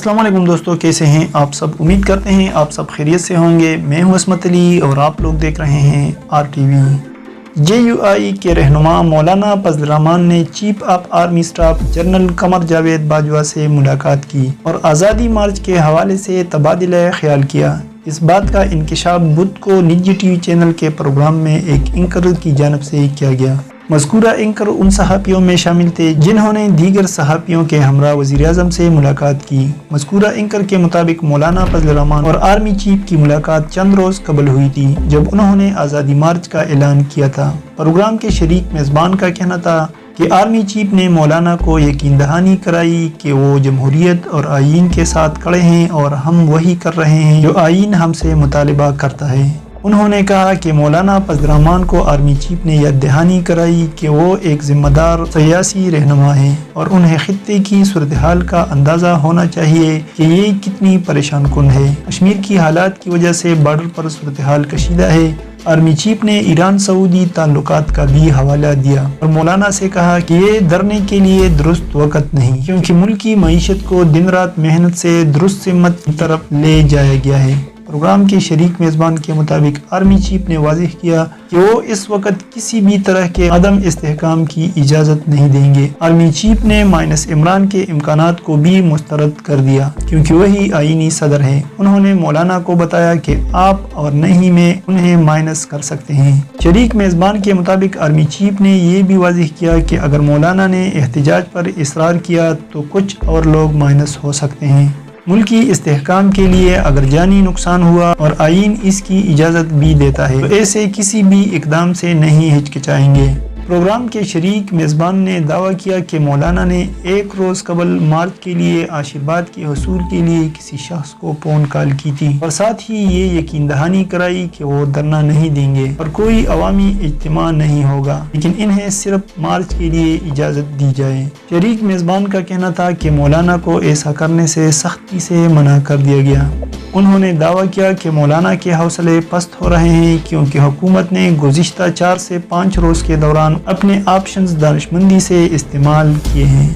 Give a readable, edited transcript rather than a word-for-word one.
अस्सलाम वालेकुम दोस्तों, कैसे हैं आप सब। उम्मीद करते हैं आप सब खैरियत से होंगे। मैं हूं अस्मत अली और आप लोग देख रहे हैं RTV। JUI के रहनुमा मौलाना फजल रहमान ने chief of army staff general Qamar Javed Bajwa से मुलाकात की और आज़ादी मार्च के हवाले से तबादला ख्याल किया। इस बात का इंकशाफ बुध को निजी TV चैनल के प्रोग्राम में एक एंकर की जानिब से किया गया। मज़कूरा एंकर उन सहाफ़ियों में शामिल थे जिन्होंने दीगर सहाफ़ियों के हमरा वज़ीर-ए-आज़म से मुलाकात की। मज़कूरा एंकर के मुताबिक मौलाना फजल रहमान और आर्मी चीफ की मुलाकात चंद रोज़ कबल हुई थी, जब उन्होंने आज़ादी मार्च का ऐलान किया था। प्रोग्राम के शरीक मेज़बान का कहना था कि आर्मी चीफ ने मौलाना को यकीन दहानी कराई कि वो जमहूरियत और आईन के साथ खड़े हैं और हम वही कर रहे हैं जो आईन हमसे मुतालिबा करता है। उन्होंने कहा कि मौलाना फजल रहमान को आर्मी चीफ ने याद दहानी कराई कि वो एक जिम्मेदार सियासी रहनुमा है और उन्हें खित्ते की सूरत हाल का अंदाज़ा होना चाहिए कि ये कितनी परेशान कुन है। कश्मीर की हालात की वजह से बॉर्डर पर सूरत हाल कशीदा है। आर्मी चीफ ने ईरान सऊदी ताल्लुकात का भी हवाला दिया और मौलाना से कहा कि ये डरने के लिए दुरुस्त वक़्त नहीं, क्योंकि मुल्क की मईशत को दिन रात मेहनत से दुरुस्त सिमत की तरफ ले जाया गया है। प्रोग्राम के शरीक मेज़बान के मुताबिक आर्मी चीफ ने वाज़ेह किया कि वो इस वक्त किसी भी तरह के अदम इस्तेहकाम की इजाज़त नहीं देंगे। आर्मी चीफ ने माइनस इमरान के इम्कानात को भी मुस्तरद कर दिया, क्योंकि वही आईनी सदर हैं। उन्होंने मौलाना को बताया कि आप और नहीं में उन्हें माइनस कर सकते हैं। शरीक मेज़बान के मुताबिक आर्मी चीफ ने यह भी वाज़ेह किया कि अगर मौलाना ने एहतजाज पर इसरार किया तो कुछ और लोग माइनस हो सकते हैं। मुल्की इस्तेहकाम के लिए अगर जानी नुकसान हुआ और आईन इसकी इजाज़त भी देता है तो ऐसे किसी भी इकदाम से नहीं हिचकिचाएंगे। प्रोग्राम के शरीक मेज़बान ने दावा किया कि मौलाना ने एक रोज़ कबल मार्च के लिए आशीर्वाद के हसूल के लिए किसी शख्स को फ़ोन कॉल की थी और साथ ही ये यकीन दहानी कराई कि वो धरना नहीं देंगे और कोई अवामी इज्तिमा नहीं होगा, लेकिन इन्हें सिर्फ मार्च के लिए इजाज़त दी जाए। शरीक मेज़बान का कहना था कि मौलाना को ऐसा करने से सख्ती से मना कर दिया गया। उन्होंने दावा किया कि मौलाना के हौसले पस्त हो रहे हैं, क्योंकि हुकूमत ने गुज़िश्ता 4 से 5 रोज़ के दौरान अपने ऑप्शंस दानिशमंदी से इस्तेमाल किए हैं।